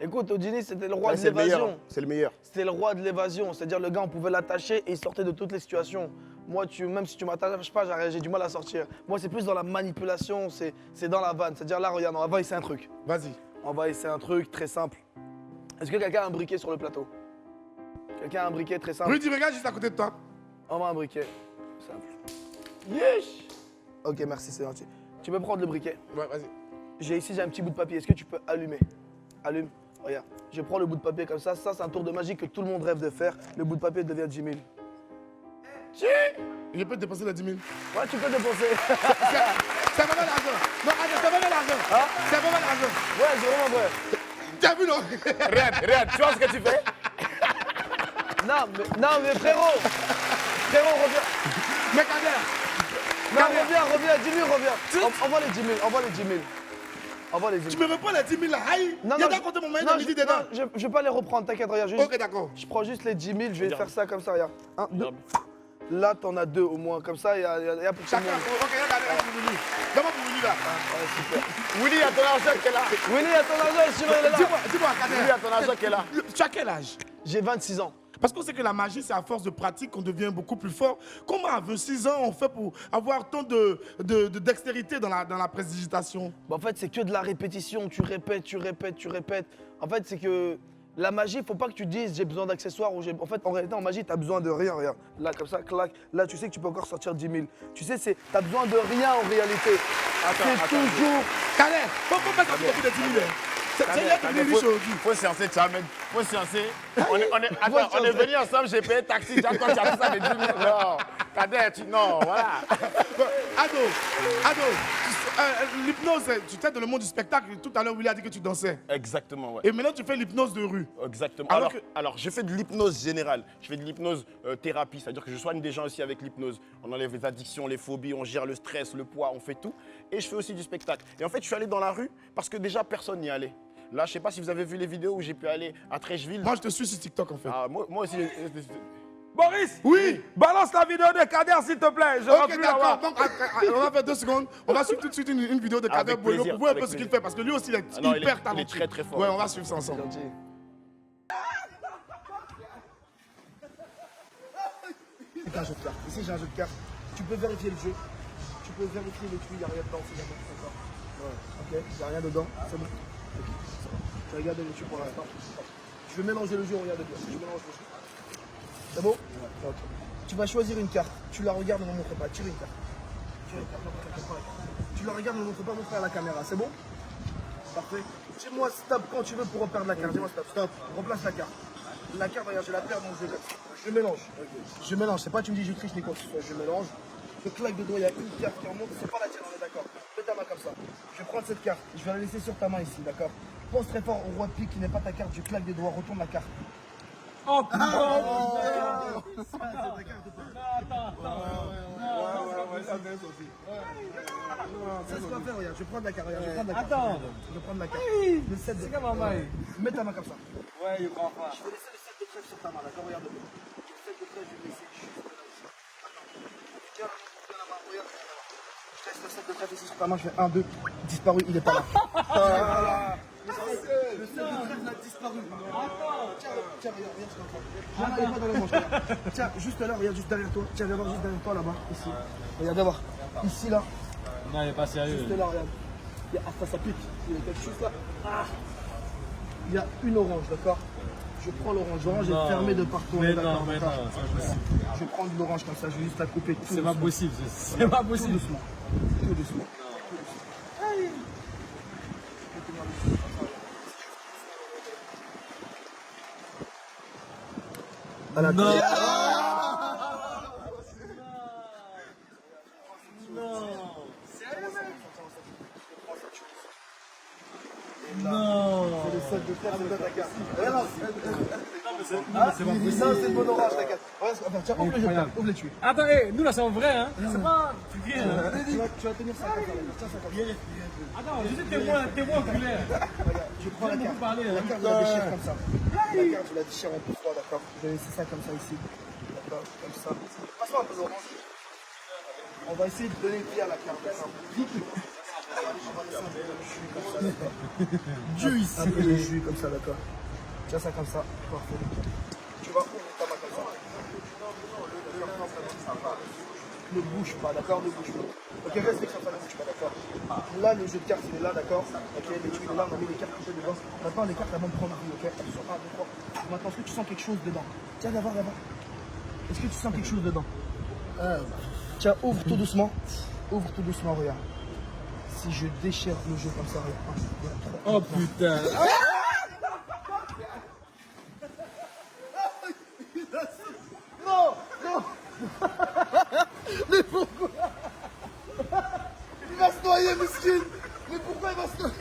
Écoute, Houdini, c'était le roi de l'évasion. C'est le meilleur. C'était le roi de l'évasion. C'est-à-dire, le gars, on pouvait l'attacher et il sortait de toutes les situations. Moi, même si tu m'attaches pas, j'ai du mal à sortir. Moi, c'est plus dans la manipulation, c'est dans la vanne. C'est-à-dire, là, regarde, on va essayer un truc. Vas-y. On va essayer un truc très simple. Est-ce que quelqu'un a un briquet sur le plateau? Quelqu'un a un briquet très simple? Rudy, regarde juste à côté de toi. On va un briquet. Simple. Yes! Ok, merci, c'est gentil. Tu peux prendre le briquet? Ouais, vas-y. J'ai un petit bout de papier. Est-ce que tu peux allumer? Allume. Regarde. Je prends le bout de papier comme ça. Ça, c'est un tour de magie que tout le monde rêve de faire. Le bout de papier devient 10 000. Je peux te dépenser les 10 000. Ouais, tu peux dépenser. C'est vraiment l'argent. Non, attends, c'est vraiment l'argent. Hein? C'est vraiment l'argent. Ouais, c'est vraiment vrai. T'as vu, non? Regarde, tu vois ce que tu fais? Non, mais frérot, reviens. Mais Kader. Non, reviens, 10 000, reviens. Envoie les 10 000, envoie les 10 000. Envoie les 10 000. Tu me réponds les 10 000 là? Aïe, il y a d'un côté mon mail de midi dedans. Non, je vais pas les reprendre, t'inquiète, regarde. Ok, d'accord. Je prends juste les 10 000, je vais faire ça comme ça, regarde. 1, 2. Là, t'en as 2 au moins, comme ça, il y a pour tout le Chacun, monde. ok, regarde, pour Willy. Donne-moi pour Willy là. Ouais, super. Willy, à ton argent qui est là. Willy, à ton argent, sinon il est là. Dis-moi, Kader. Willy, à ton argent qui est là. Tu as quel âge? J'ai 26 ans. Parce qu'on sait que la magie, c'est à force de pratique qu'on devient beaucoup plus fort. Comment à 26 ans on fait pour avoir tant de dextérité dans la prestidigitation? En fait, c'est que de la répétition. Tu répètes. En fait, c'est que la magie, il ne faut pas que tu dises j'ai besoin d'accessoires. En fait, en réalité, en magie, tu n'as besoin de rien. Regarde. Là, comme ça, clac. Là, tu sais que tu peux encore sortir 10 000. Tu sais, tu n'as besoin de rien en réalité. C'est toujours. Kader, faut pas faire de 10 000. C'est là que tu es riche aujourd'hui. Faut séancer, Tchamed. Faut séancer. On est venus ensemble, j'ai payé taxi. Toi, tu as fait ça de 10 000. Non, Kader, non, voilà. Ado, l'hypnose, tu étais dans le monde du spectacle. Tout à l'heure, Willy a dit que tu dansais. Exactement, ouais. Et maintenant, tu fais l'hypnose de rue. Exactement. Alors Alors, je fais de l'hypnose générale. Je fais de l'hypnose thérapie, c'est-à-dire que je soigne des gens aussi avec l'hypnose. On enlève les addictions, les phobies, on gère le stress, le poids, on fait tout. Et je fais aussi du spectacle. Et en fait, je suis allé dans la rue parce que déjà, personne n'y allait. Là, je ne sais pas si vous avez vu les vidéos où j'ai pu aller à Trècheville. Moi, je te suis sur TikTok, en fait. Ah, moi aussi. Maurice, oui, balance la vidéo de Kader, s'il te plaît. Ok, d'accord. Donc, on va faire 2 secondes. On va suivre tout de suite une vidéo de Kader Bueno pour voir un peu ce qu'il fait. Parce que lui aussi, il est hyper talentueux. Il est très, très fort. Ouais, on va suivre ça ensemble. Ici, j'ai un jeu de cartes. Tu peux vérifier le jeu. Tu peux vérifier les tuyaux, il n'y a rien dedans. C'est d'accord. Ouais. Ok, il n'y a rien dedans. C'est bon. Ok, c'est bon. Tu regardes les tuyaux pour l'instant. Je vais mélanger le jeu, regarde bien. Je mélange le jeu. C'est bon? Ouais. Ok. Tu vas choisir une carte. Tu la regardes, ne me montre pas. Tire une carte. Tire une carte. Tu la regardes, ne me montre pas. Montre à la caméra. C'est bon? Parfait. Dis-moi stop quand tu veux pour reperdre la carte. Dis-moi stop. Stop. Remplace la carte. La carte, regarde, je la perds, donc je mélange. Okay. Je mélange. C'est pas tu me dis je triche ni quoi que ce soit. Je mélange. Je claque de doigts, il y a une carte qui remonte. C'est pas la tienne, on est d'accord. Mets ta main comme ça. Je vais prendre cette carte. Je vais la laisser sur ta main ici, d'accord? Pense très fort au roi de pique qui n'est pas ta carte. Je claque des doigts, retourne la carte. Oh putain! C'est ta carte ou pas? Ça se va faire, regarde. Je vais prendre la carte. Regarde, je vais prendre la carte. Attends. Je vais prendre la carte. Le 7 de C'est comme un mail. Mets ta main comme ça. Ouais, il prend pas. Je vais laisser le 7 de trèfle sur ta main, d'accord? Regarde bien. Le 7 de trèfle, je vais le laisser juste là ici. Attends. Tiens la main, regarde. Je te laisse le 7 de trèfle ici sur ta main. Je fais 1, 2. Disparu, il est pas là. Le 7 de trèfle a disparu. Tiens, regarde, je t'entends. Il n'est pas dans le manche, regarde. Tiens, juste là, regarde, juste derrière toi. Tiens, viens voir juste derrière toi là-bas. Ici. Regarde, viens voir. Ici, là. Non, il est pas sérieux. Juste là, regarde. Ah, ça pique. Il y a quelque chose là. Ah. il y a une orange, d'accord? Je prends l'orange. L'orange est fermée de partout. Mais non, c'est pas possible. Je vais prendre l'orange comme ça, je vais juste la couper tout C'est pas possible, c'est pas possible. Tout doucement. Tout doucement. À la Non. Non. C'est le sol de terre, c'est ta carte. C'est pas possible. Ça, c'est une bonne orange, ta carte. Tiens, ouvre le jeu, ouvre les tuyaux. Attends, nous là, c'est en vrai, hein. C'est pas. Tu viens. Tu vas tenir ça comme ça. Tiens, ça comme ça. Attends, je suis témoin oculaire. Je prends la carte. parler, La carte, je la déchire comme ça. La carte, je la déchire en deux fois, d'accord? Je vais laisser ça comme ça ici. D'accord? Comme ça. Passe-moi un peu d'orange. On va essayer de donner vie à la carte. Juice. Un peu de jus comme ça, d'accord? Tiens ça comme ça. Parfait. Tu vas ouvrir ta main comme ça. Ne bouge pas, d'accord? Ne bouge pas. Ok, reste comme ça, ne bouge pas, d'accord? Là, le jeu de cartes, il est là, d'accord? Ok, les tuiles, là, on a mis les cartes dedans. Maintenant, les cartes, elles vont prendre vie, ok? Attention, 1, 2, 3. Maintenant, est-ce que tu sens quelque chose dedans? Tiens, d'abord. Est-ce que tu sens quelque chose dedans? Tiens, ouvre tout doucement. Ouvre tout doucement, regarde. Si je déchire le jeu comme ça, regarde. 1, 2, 3. Oh putain. Non, non. Mais pourquoi? Il va se noyer, mesquine. Mais pourquoi il va se noyer?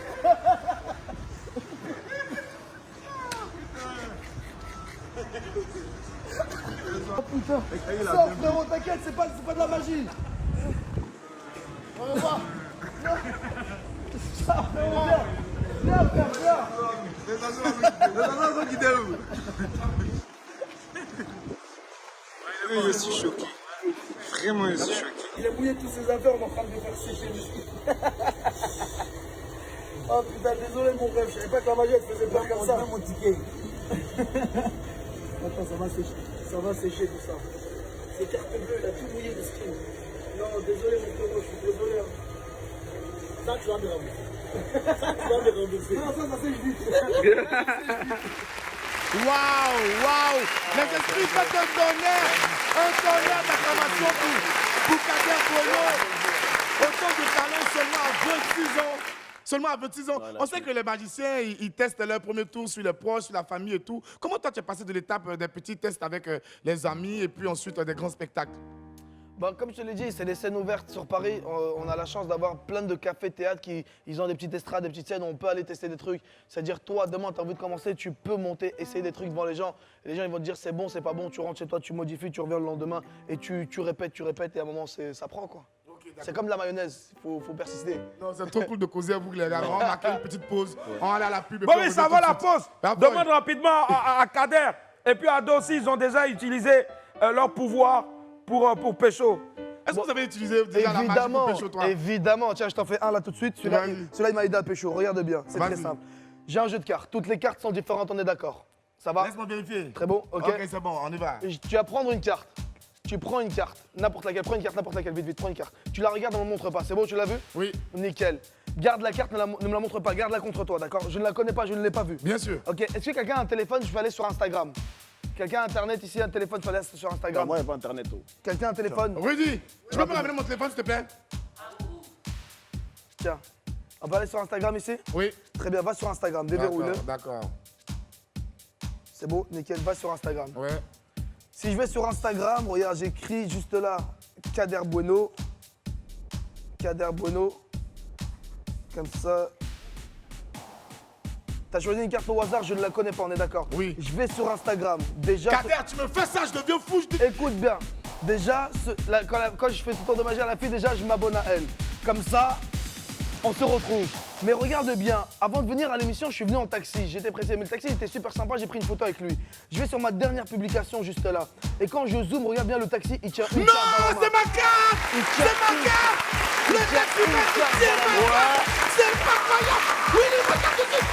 Oh putain. Sors, frérot, t'inquiète, c'est pas de la magie. On va voir. Sors, frérot, viens. Viens, frère, viens. Je suis choqué. Vraiment, je suis choqué. Il a mouillé tous ses affaires, on est en train de les faire sécher. Oh putain, désolé mon rêve, je savais pas que la magie elle faisait peur comme ça. Mon ticket. Attends, ça va sécher tout ça. C'est carte bleue, il a tout mouillé de skin. Non, désolé mon frérot, je suis désolé. Ça, tu vas me rembourser. Tu vas me rembourser. Non, ça sèche vite. Waouh. Les esprits peuvent te donner un tonnerre d'acclamation pour Kader Bueno. Autant de talent seulement à 26 ans. Seulement à 26 ans. On sait que les magiciens, ils testent leur premier tour sur les proches, sur la famille et tout. Comment toi, tu es passé de l'étape des petits tests avec les amis et puis ensuite des grands spectacles? Bon, comme je te l'ai dit, c'est des scènes ouvertes sur Paris. On a la chance d'avoir plein de cafés, théâtres ils ont des petites estrades, des petites scènes où on peut aller tester des trucs. C'est-à-dire, toi, demain, tu as envie de commencer, tu peux monter, essayer des trucs devant les gens. Et les gens, ils vont te dire c'est bon, c'est pas bon. Tu rentres chez toi, tu modifies, tu reviens le lendemain et tu répètes. Et à un moment, ça prend quoi. C'est comme de la mayonnaise, il faut persister. Non, c'est trop cool de causer avec vous, les gars. On va marquer une petite pause. On va aller à la pub. Bon, mais ça va la pause. Demande rapidement à Kader. Et puis à Dossi, ils ont déjà utilisé leur pouvoir pour pécho. Est-ce que vous avez utilisé déjà la magie pour pécho, toi? Évidemment. Tiens, je t'en fais un là tout de suite. Celui-là, il m'a aidé à pécho. Regarde bien, c'est très simple. J'ai un jeu de cartes. Toutes les cartes sont différentes, on est d'accord. Ça va? Laisse-moi vérifier. Très bon, ok. Ok, c'est bon, on y va. Tu vas prendre une carte. Tu prends une carte, n'importe laquelle. Prends une carte, n'importe laquelle. Vite, prends une carte. Tu la regardes, on ne me montre pas. C'est bon, tu l'as vu? Oui. Nickel. Garde la carte, ne me la montre pas. Garde-la contre toi, d'accord? Je ne la connais pas, je ne l'ai pas vue. Bien sûr. Ok. Est-ce que quelqu'un a un téléphone? Je vais aller sur Instagram. Quelqu'un a Internet ici, un téléphone, je vais aller sur Instagram. Non, moi, il n'y a pas Internet. Quelqu'un a un téléphone? Rudy, tu peux me ramener mon téléphone, s'il te plaît? Tiens. On va aller sur Instagram ici? Oui. Très bien, va sur Instagram, déverrouille-le. D'accord. C'est bon, nickel, va sur Instagram. Ouais. Si je vais sur Instagram, regarde, j'écris juste là, Kader Bueno. Kader Bueno. Comme ça. T'as choisi une carte au hasard, je ne la connais pas, on est d'accord? Oui. Je vais sur Instagram. Déjà. Kader, tu me fais ça, je deviens fou. Écoute bien. Déjà, quand je fais ce tour de magie à la fille, déjà, je m'abonne à elle. Comme ça, on se retrouve. Mais regarde bien, avant de venir à l'émission, je suis venu en taxi. J'étais pressé, mais le taxi était super sympa, j'ai pris une photo avec lui. Je vais sur ma dernière publication juste là. Et quand je zoome, regarde bien le taxi, il tient une carte dans la main. C'est ma carte! C'est ma carte! Le taxi m'a dit c'est ma carte! C'est incroyable! Oui, il me regarde tout de suite!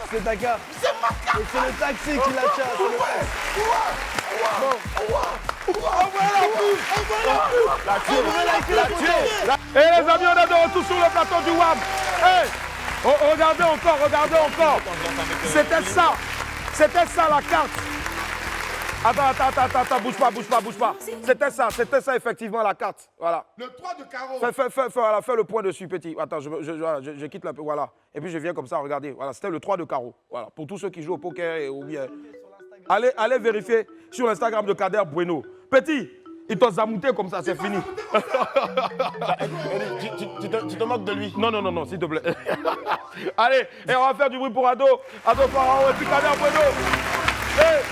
C'est ta carte. C'est ma carte! Et c'est le taxi qui la tient. C'est le taxi. Envoie la pub! Envoie la Et les amis, on est de retour sur le plateau du WAM. Hey, regardez encore. C'était ça la carte. Attends, bouge pas. C'était ça effectivement la carte. Voilà. Le 3 de carreau. Fais le point dessus, petit. Attends, je quitte la... Voilà. Et puis je viens comme ça, regardez. Voilà, c'était le 3 de carreau. Voilà. Pour tous ceux qui jouent au poker ou bien... Allez vérifier sur l'Instagram de Kader Bueno. Petit, il t'a zamouté comme ça, c'est fini. Tu te moques de lui. Non, s'il te plaît. Allez, et on va faire du bruit pour Ado. Ado Pharaon et puis Kader Bueno. Hey.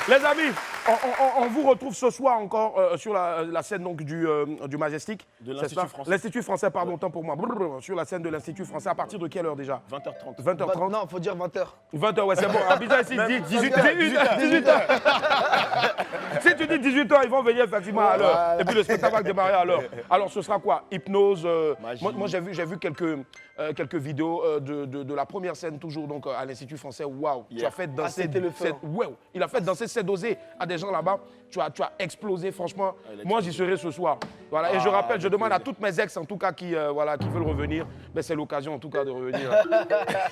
Les amis, on vous retrouve ce soir encore sur la scène donc, du Majestic. De l'Institut français. L'Institut français, pardon, tant pour moi. Sur la scène de l'Institut français, à partir de quelle heure déjà? 20h30. 20h30. Non, faut dire 20h. 20h, ouais, c'est bon. Abidjan ici, 18h. Si tu dis 18h, ils vont venir effectivement à l'heure. Et puis le spectacle va démarrer à l'heure. Alors ce sera quoi? Hypnose. Moi j'ai vu quelques vidéos de la première scène, toujours donc à l'Institut français. Waouh, tu as fait danser. Wow, il a fait danser cette dosée à des gens là-bas. Tu as explosé, franchement. Moi j'y serai ce soir. Voilà. Et je rappelle, je demande à toutes mes ex en tout cas qui veulent revenir. Mais c'est l'occasion en tout cas de revenir.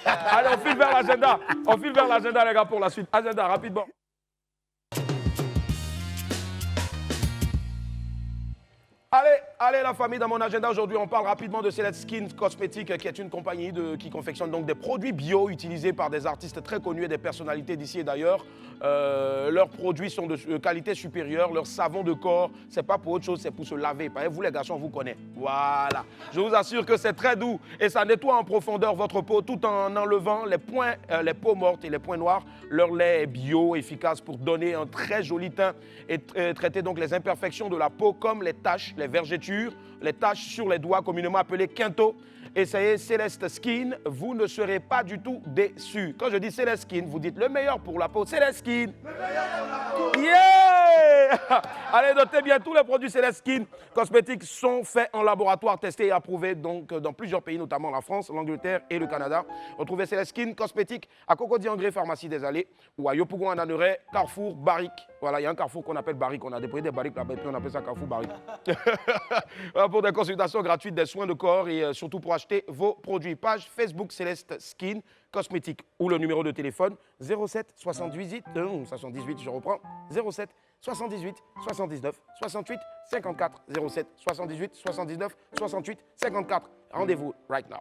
Allez, on file vers l'agenda. On file vers l'agenda les gars pour la suite. Agenda, rapidement. Allez la famille, dans mon agenda aujourd'hui, on parle rapidement de Celeste Skin Cosmétiques, qui est une compagnie qui confectionne donc des produits bio utilisés par des artistes très connus et des personnalités d'ici et d'ailleurs. Leurs produits sont de qualité supérieure, leur savon de corps, c'est pas pour autre chose, c'est pour se laver. Vous les garçons, on vous connaît. Voilà. Je vous assure que c'est très doux et ça nettoie en profondeur votre peau tout en enlevant les peaux mortes et les points noirs. Leur lait est bio, efficace pour donner un très joli teint et traiter donc les imperfections de la peau comme les taches, les vergetures, les taches sur les doigts, communément appelées quinto. Essayez Celeste Skin, vous ne serez pas du tout déçus. Quand je dis Celeste Skin, vous dites le meilleur pour la peau, Celeste Skin. Le meilleur pour la peau. Yeah! Allez, notez bien, tous les produits Celeste Skin Cosmétiques sont faits en laboratoire, testés et approuvés donc, dans plusieurs pays, notamment la France, l'Angleterre et le Canada. Retrouvez Celeste Skin Cosmétiques à Cocody-Angré, Pharmacie des Allées, ou à Yopougon, en Anneret, Carrefour, Barrick. Voilà, il y a un carrefour qu'on appelle Barrick. On a déployé des barriques là-bas et puis on appelle ça Carrefour Barrick. Voilà, pour des consultations gratuites, des soins de corps et surtout pour acheter vos produits. Page Facebook Celeste Skin Cosmétiques ou le numéro de téléphone 07 78 je reprends 07 78 79 68 54 07 78 79 68 54. Rendez-vous right now.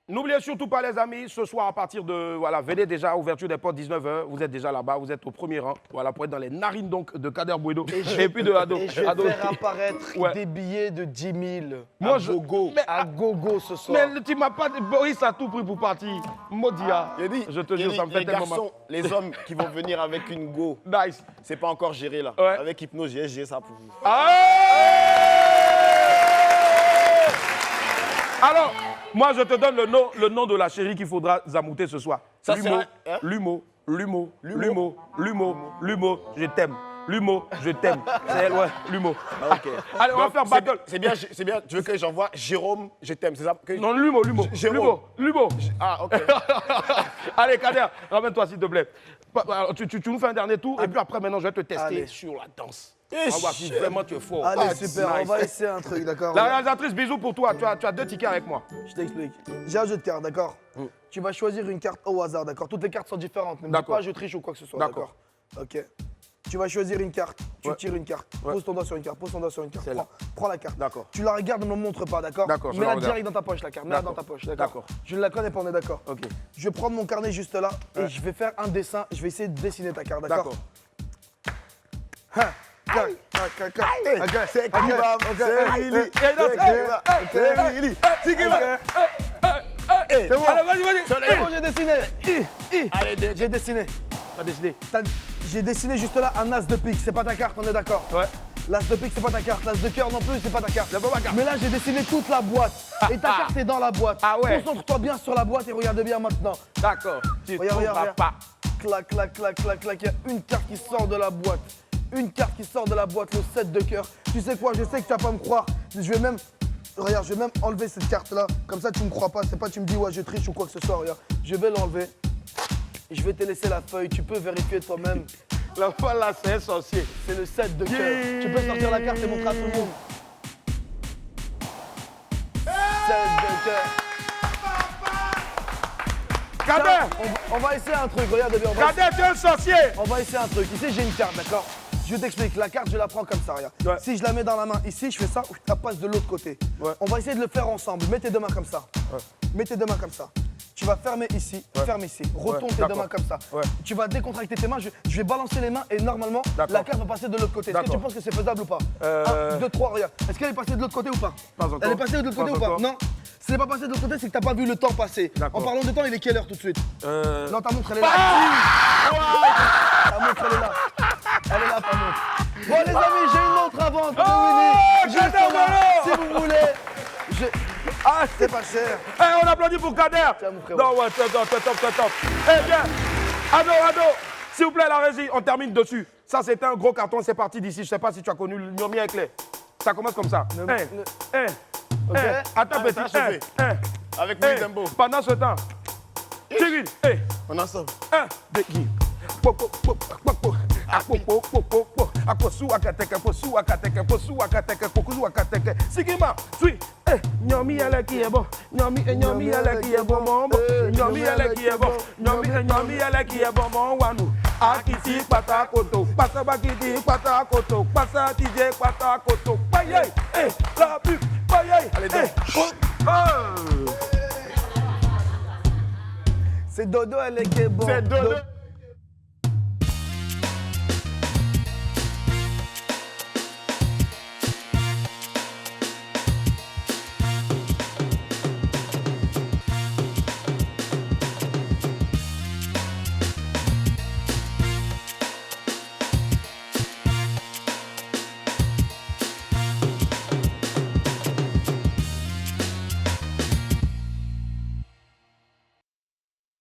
N'oubliez surtout pas les amis, ce soir à partir de, venez déjà, ouverture des portes 19h, vous êtes déjà là-bas, vous êtes au premier rang, pour être dans les narines donc de Kader Bueno et puis de Ado. Et je vais faire apparaître des billets de 10 000 Moi, à gogo ce soir. Mais tu m'as pas dit, Boris a tout pris pour partir. Modia, je te jure, ça me fait tellement mal. Les hommes qui vont venir avec une go, nice. C'est pas encore géré là. Ouais. Avec Hypnose, j'ai géré ça pour vous. Alors, moi, je te donne le nom de la chérie qu'il faudra zamouter ce soir. Ça, L'humo, je t'aime. L'humo, je t'aime. C'est elle, ouais, l'humo. Ok. Allez, on va faire battle. C'est bien. Tu veux que j'envoie Jérôme, je t'aime, c'est ça? Non, l'humo. Ah, ok. Allez, Kader, ramène-toi s'il te plaît. Tu nous fais un dernier tour et puis après, maintenant, je vais te tester sur la danse. On va voir si vraiment tu es fort. Allez, super, on va essayer un truc, d'accord? La réalisatrice, bisous pour toi. Tu as 2 tickets avec moi. Je t'explique. J'ai un jeu de cartes, d'accord? Tu vas choisir une carte au hasard, d'accord? Toutes les cartes sont différentes. Ne me dis pas je triche ou quoi que ce soit, d'accord? Ok. Tu vas choisir une carte, tu tires une carte, pose ton doigt sur une carte, prends la carte. D'accord. Tu la regardes, ne me montre pas, d'accord? D'accord. Mets-la direct dans ta poche, la carte, mets-la dans ta poche, d'accord? Je ne la connais pas, on est d'accord? Ok. Je vais prendre mon carnet juste là et je vais faire un dessin, je vais essayer de dessiner ta carte, d'accord? C'est qui va? C'est Willy. C'est Willy. C'est qui va? C'est bon. Allez, vas-y. C'est bon, j'ai dessiné. Allez, j'ai dessiné. T'as décidé. J'ai dessiné juste là un as de pique, c'est pas ta carte, on est d'accord? Ouais. L'as de pique, c'est pas ta carte. L'as de cœur non plus, c'est pas ta carte. C'est pas ma carte. Mais là, j'ai dessiné toute la boîte. Et ta carte est dans la boîte. Ah ouais. Concentre-toi bien sur la boîte et regarde bien maintenant. D'accord. Regarde. Clac, clac, clac, clac, clac. Il y a une carte qui sort de la boîte. Une carte qui sort de la boîte, le 7 de cœur. Tu sais quoi, je sais que tu vas pas me croire. Je vais même enlever cette carte-là. Comme ça, tu me crois pas. C'est pas tu me dis, ouais, je triche ou quoi que ce soit. Regarde, je vais l'enlever. Je vais te laisser la feuille, tu peux vérifier toi-même. La fois là, c'est un sorcier. C'est le 7 de cœur. Tu peux sortir la carte et montrer à tout le monde. 7 de cœur. Kader, On va essayer un truc, regarde bien. Kader, tu es un sorcier. On va essayer un truc. Ici, j'ai une carte, d'accord? Je t'explique. La carte, je la prends comme ça, regarde. Ouais. Si je la mets dans la main ici, je fais ça, ça passe de l'autre côté. Ouais. On va essayer de le faire ensemble. Mets tes deux mains comme ça. Ouais. Mets tes deux mains comme ça. Tu vas fermer ici, ferme ici. Retourne tes deux mains comme ça. Ouais. Tu vas décontracter tes mains. Je vais balancer les mains et normalement, la carte va passer de l'autre côté. Est-ce que tu penses que c'est faisable ou pas 1, 2, 3, regarde. Est-ce qu'elle est passée de l'autre côté ou pas? Pas encore. Elle est passée de l'autre côté ou pas? Non. Si elle n'est pas passée de l'autre côté, c'est que tu n'as pas vu le temps passer. En parlant de temps, il est quelle heure tout de suite? Non, ta montre, elle est là. Ta montre, elle est là. Elle est là, ta montre. Bon, les amis, j'ai une montre à vendre de Winnie. Juste là, si vous voulez. Ah, c'est pas cher. On applaudit pour Kader. Tiens, mon frère. Non, ouais, c'est top. Eh bien, Ado, s'il vous plaît, la régie, on termine dessus. Ça, c'était un gros carton, c'est parti d'ici. Je sais pas si tu as connu le Nyomi éclair. Ça commence comme ça. Attends, petit. ça, je fais. Avec Willy Dembo. Pendant ce temps, Cyril, On en sort. 1, 2, 3. Sigima, suis. Nyomi elle qui est bon. Nyomi elle qui est bon mon bon. Nyomi elle qui est bon. Nyomi elle qui est bon mon wanou. Akiti pata koto. Pasa bakiti pata koto. Pasa tije pata koto. Paye. La pub. Paye. Allez, C'est Dodo, elle est qui est bon. c'est Dodo.